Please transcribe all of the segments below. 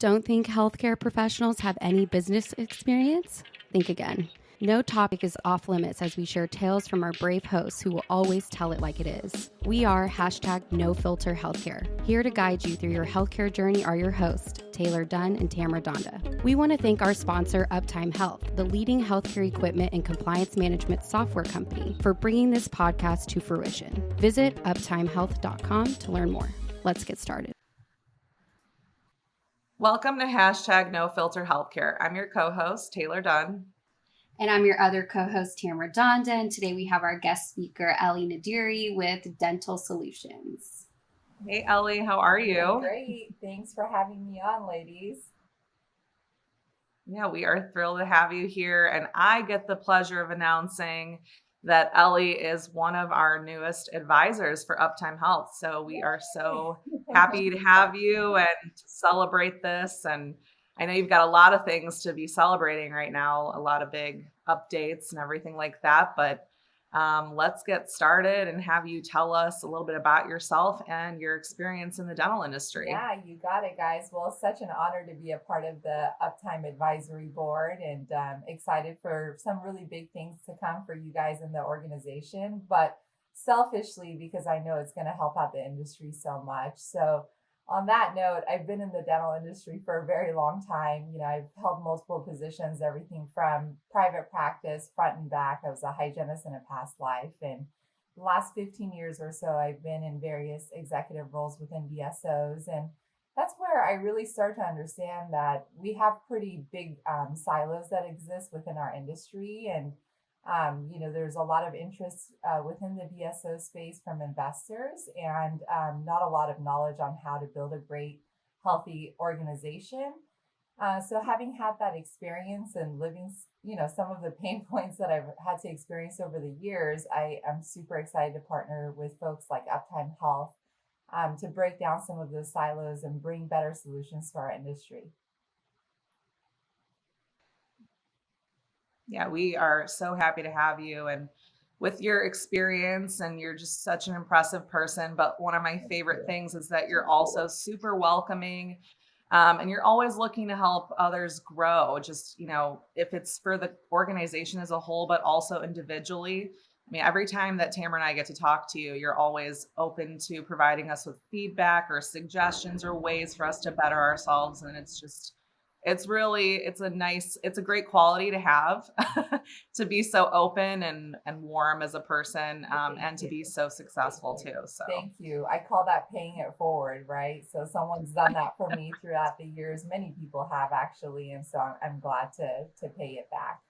Don't think healthcare professionals have any business experience? Think again. No topic is off limits as we share tales from our brave hosts who will always tell it like it is. We are #NoFilterHealthcare. Here to guide you through your healthcare journey are your hosts, Taylor Dunn and Tamara Donda. We want to thank our sponsor, Uptime Health, the leading healthcare equipment and compliance management software company, for bringing this podcast to fruition. Visit uptimehealth.com to learn more. Let's get started. Welcome to #NoFilterHealthcare. I'm your co-host, Taylor Dunn. And I'm your other co-host, Tamara Donda. And today we have our guest speaker, Ellie Naderi with Dental Solutions. Hey, Ellie, how are you? Great. Thanks for having me on, ladies. Yeah, we are thrilled to have you here. And I get the pleasure of announcing that Ellie is one of our newest advisors for Uptime Health. So we are so happy to have you and to celebrate this. And I know you've got a lot of things to be celebrating right now, a lot of big updates and everything like that. But let's get started and have you tell us a little bit about yourself and your experience in the dental industry. Yeah, you got it, guys. Well, it's such an honor to be a part of the Uptime Advisory Board, and excited for some really big things to come for you guys in the organization, but selfishly because I know it's going to help out the industry so much. So on that note, I've been in the dental industry for a very long time. You know, I've held multiple positions, everything from private practice, front and back. I was a hygienist in a past life. And the last 15 years or so, I've been in various executive roles within DSOs. And that's where I really start to understand that we have pretty big silos that exist within our industry. And there's a lot of interest within the DSO space from investors and not a lot of knowledge on how to build a great, healthy organization. So having had that experience and living, some of the pain points that I've had to experience over the years, I am super excited to partner with folks like Uptime Health to break down some of those silos and bring better solutions to our industry. Yeah, we are so happy to have you, and with your experience, and you're just such an impressive person. But one of my favorite things is that you're also super welcoming, and you're always looking to help others grow. Just, if it's for the organization as a whole, but also individually. I mean, every time that Tamara and I get to talk to you, you're always open to providing us with feedback or suggestions or ways for us to better ourselves. And it's a great quality to have to be so open and warm as a person, and to be so successful too. So thank you. I call that paying it forward, right? So someone's done that for me throughout the years. Many people have actually. And so I'm glad to pay it back.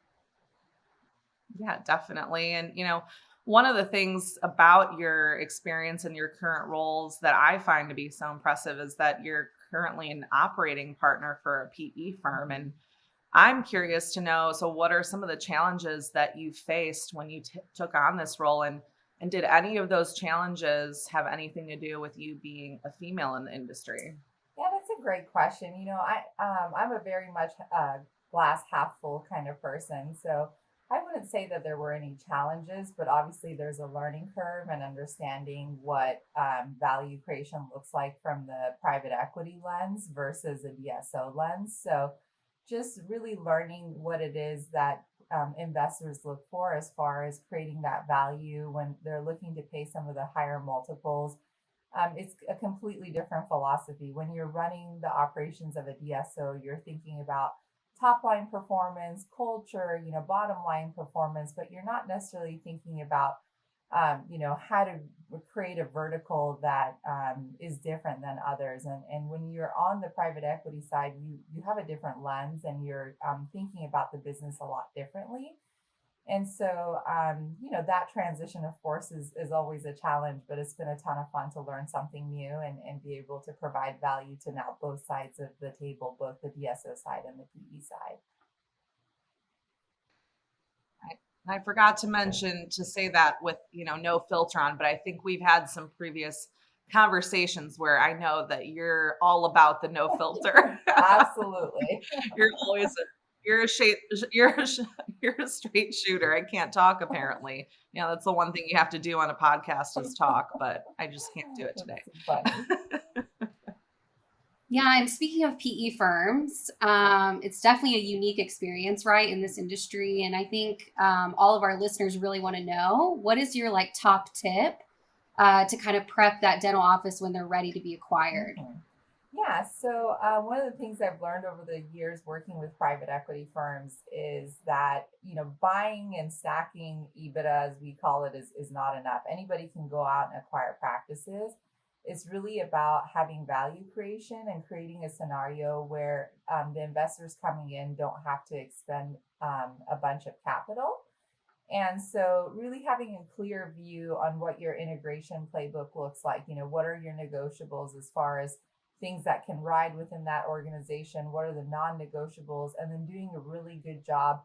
Yeah, definitely. And, one of the things about your experience and your current roles that I find to be so impressive is that you're currently an operating partner for a PE firm. And I'm curious to know, so what are some of the challenges that you faced when you took on this role? And did any of those challenges have anything to do with you being a female in the industry? Yeah, that's a great question. I'm a very much glass half full kind of person. So I wouldn't say that there were any challenges, but obviously there's a learning curve and understanding what value creation looks like from the private equity lens versus a DSO lens. So just really learning what it is that investors look for as far as creating that value when they're looking to pay some of the higher multiples. It's a completely different philosophy. When you're running the operations of a DSO, you're thinking about top line performance, culture, bottom line performance, but you're not necessarily thinking about, how to create a vertical that is different than others. And when you're on the private equity side, you have a different lens and you're thinking about the business a lot differently. And so, that transition, of course, is always a challenge, but it's been a ton of fun to learn something new and be able to provide value to now both sides of the table, both the DSO side and the PE side. I forgot to mention to say that with, no filter on, but I think we've had some previous conversations where I know that you're all about the no filter. Absolutely. You're a straight shooter. I can't talk, apparently. That's the one thing you have to do on a podcast is talk, but I just can't do it today. Yeah, and speaking of PE firms, it's definitely a unique experience, right, in this industry. And I think all of our listeners really want to know, what is your like top tip to kind of prep that dental office when they're ready to be acquired? Mhm. Yeah, so one of the things I've learned over the years working with private equity firms is that, buying and stacking EBITDA, as we call it, is not enough. Anybody can go out and acquire practices. It's really about having value creation and creating a scenario where the investors coming in don't have to expend a bunch of capital. And so, really having a clear view on what your integration playbook looks like, what are your negotiables as far as things that can ride within that organization, what are the non negotiables, and then doing a really good job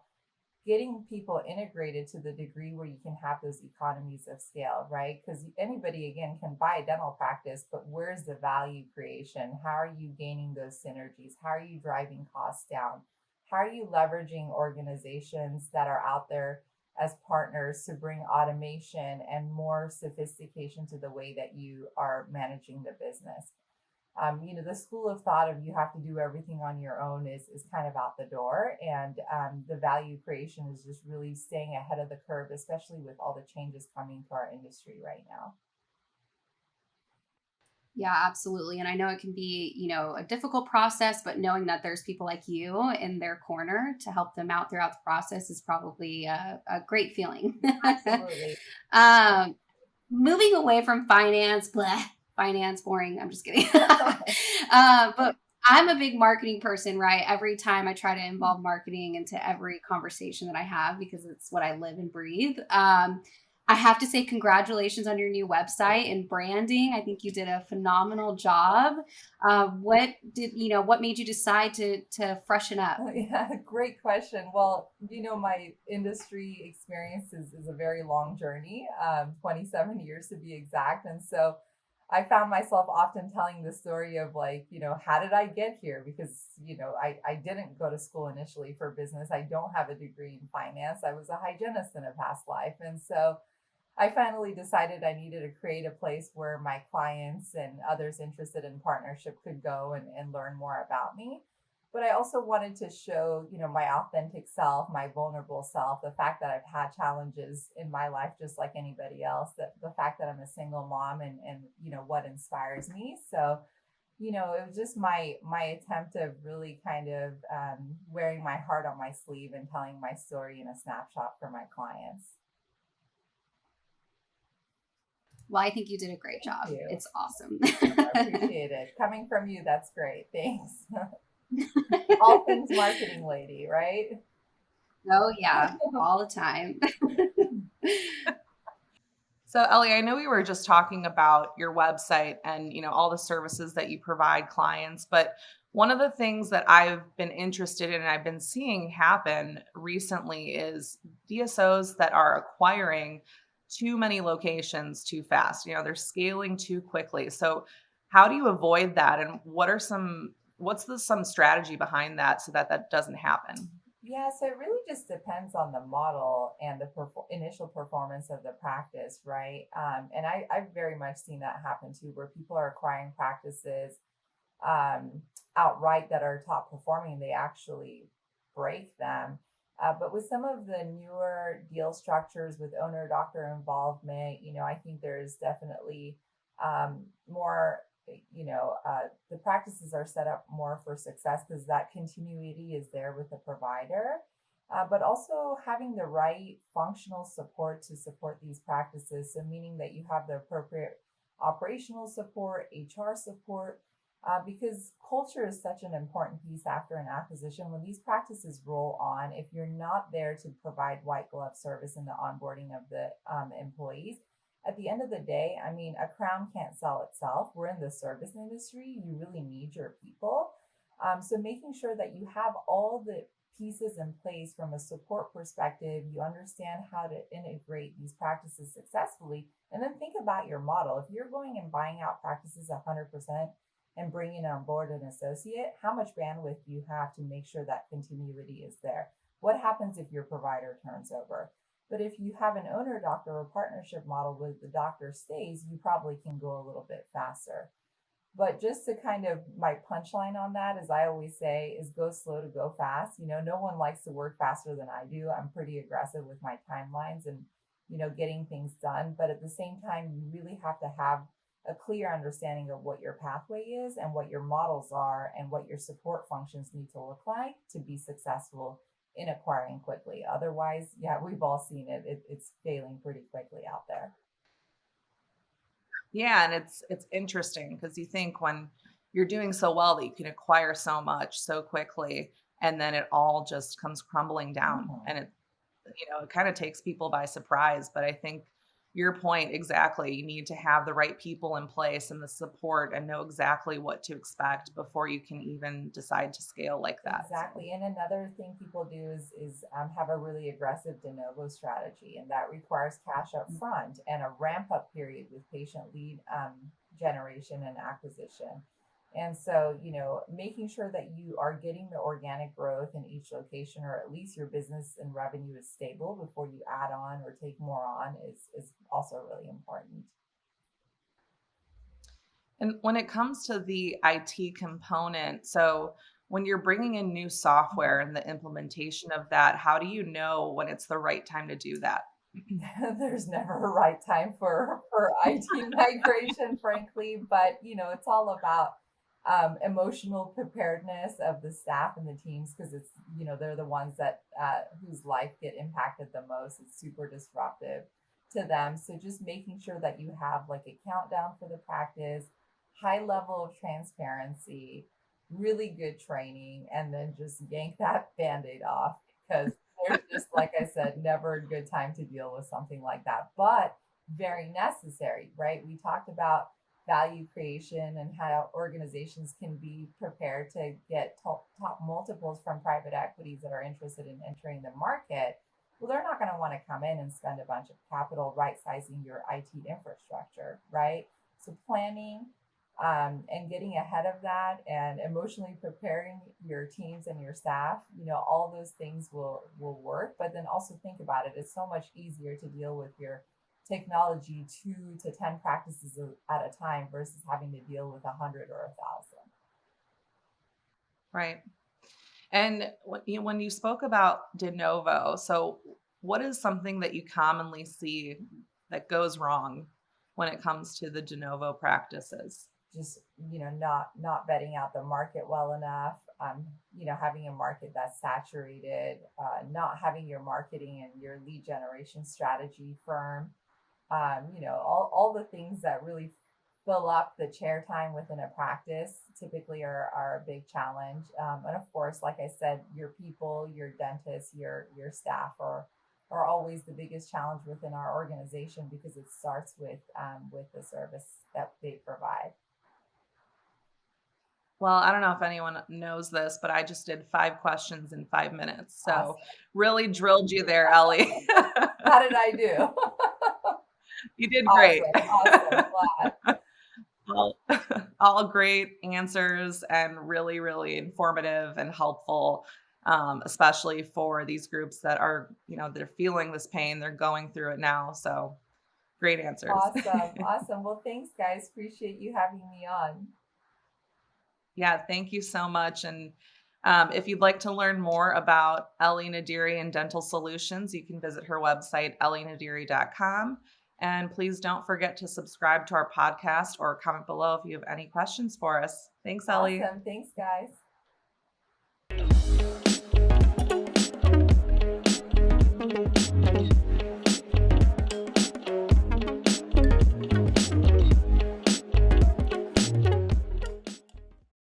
getting people integrated to the degree where you can have those economies of scale, right? Because anybody, again, can buy a dental practice, but where's the value creation? How are you gaining those synergies? How are you driving costs down? How are you leveraging organizations that are out there as partners to bring automation and more sophistication to the way that you are managing the business? The school of thought of you have to do everything on your own is kind of out the door. And the value creation is just really staying ahead of the curve, especially with all the changes coming to our industry right now. Yeah, absolutely. And I know it can be, a difficult process, but knowing that there's people like you in their corner to help them out throughout the process is probably a great feeling. Absolutely. um, Moving away from finance, bleh, finance, boring. I'm just kidding. But I'm a big marketing person, right? Every time I try to involve marketing into every conversation that I have because it's what I live and breathe. I have to say, congratulations on your new website and branding. I think you did a phenomenal job. What made you decide to freshen up? Yeah, great question. Well, my industry experience is a very long journey, 27 years to be exact. And so I found myself often telling the story of like, how did I get here? Because, I didn't go to school initially for business. I don't have a degree in finance. I was a hygienist in a past life. And so I finally decided I needed to create a place where my clients and others interested in partnership could go and learn more about me. But I also wanted to show, my authentic self, my vulnerable self, the fact that I've had challenges in my life just like anybody else, that the fact that I'm a single mom and what inspires me. So, it was just my attempt of really kind of wearing my heart on my sleeve and telling my story in a snapshot for my clients. Well, I think you did a great Thank job. you. It's awesome. I appreciate it. Coming from you, that's great. Thanks. All things marketing lady, right? Oh, yeah, all the time. So Ellie, I know we were just talking about your website and all the services that you provide clients, but one of the things that I've been interested in and I've been seeing happen recently is DSOs that are acquiring too many locations too fast. They're scaling too quickly. So how do you avoid that, and what's some strategy behind that so that that doesn't happen? Yeah, so it really just depends on the model and the initial performance of the practice, right? And I've very much seen that happen too, where people are acquiring practices um, outright that are top performing, they actually break them. But with some of the newer deal structures with owner doctor involvement, I think there's definitely more, the practices are set up more for success because that continuity is there with the provider. But also having the right functional support to support these practices. So, meaning that you have the appropriate operational support, HR support, because culture is such an important piece after an acquisition. When these practices roll on, if you're not there to provide white glove service in the onboarding of the employees, at the end of the day, I mean, a crown can't sell itself. We're in the service industry. You really need your people. So making sure that you have all the pieces in place from a support perspective, you understand how to integrate these practices successfully, and then think about your model. If you're going and buying out practices 100% and bringing on board an associate, how much bandwidth do you have to make sure that continuity is there? What happens if your provider turns over? But if you have an owner doctor or partnership model where the doctor stays, you probably can go a little bit faster. But just to kind of my punchline on that, as I always say, is go slow to go fast. No one likes to work faster than I do. I'm pretty aggressive with my timelines and, getting things done. But at the same time, you really have to have a clear understanding of what your pathway is and what your models are and what your support functions need to look like to be successful in acquiring quickly. Otherwise, yeah, we've all seen it. It's failing pretty quickly out there. Yeah, and it's interesting because you think when you're doing so well that you can acquire so much so quickly, and then it all just comes crumbling down, Mhm. and it kind of takes people by surprise. But I think your point exactly, you need to have the right people in place and the support and know exactly what to expect before you can even decide to scale like that. So, Exactly. And another thing people do is have a really aggressive de novo strategy, and that requires cash up front and a ramp up period with patient lead generation and acquisition. And so, making sure that you are getting the organic growth in each location, or at least your business and revenue is stable before you add on or take more on, is also really important. and when it comes to the IT component, so when you're bringing in new software and the implementation of that, how do you know when it's the right time to do that? There's never a right time for IT migration, frankly, but it's all about emotional preparedness of the staff and the teams, because it's they're the ones that whose life get impacted the most. It's super disruptive to them. So just making sure that you have like a countdown for the practice, high level of transparency, really good training, and then just yank that band-aid off, because there's just, like I said, never a good time to deal with something like that, but very necessary, right? We talked about value creation and how organizations can be prepared to get top multiples from private equities that are interested in entering the market. Well, they're not going to want to come in and spend a bunch of capital right sizing your IT infrastructure, right? So planning, and getting ahead of that and emotionally preparing your teams and your staff, all those things will work. But then also think about it, it's so much easier to deal with your technology 2 to 10 practices at a time versus having to deal with 100 or 1,000. Right. And when you spoke about de novo, so what is something that you commonly see that goes wrong when it comes to the de novo practices? Just not vetting out the market well enough, having a market that's saturated, not having your marketing and your lead generation strategy firm, all the things that really fill up the chair time within a practice typically are a big challenge. And of course, like I said, your people, your dentists, your staff are always the biggest challenge within our organization, because it starts with the service that they provide. Well, I don't know if anyone knows this, but I just did 5 questions in 5 minutes. So Awesome. really drilled you there, Ellie. How did I do? You did great. Awesome. Awesome. Glad. all, all great answers and really, really informative and helpful, especially for these groups that are, they're feeling this pain, they're going through it now. So great answers. Awesome. Awesome. Well, thanks, guys. Appreciate you having me on. Yeah, thank you so much. And if you'd like to learn more about Ellie Naderi and Dental Solutions, you can visit her website, ellienaderi.com. And please don't forget to subscribe to our podcast or comment below if you have any questions for us. Thanks, Ellie. Awesome. Thanks, guys.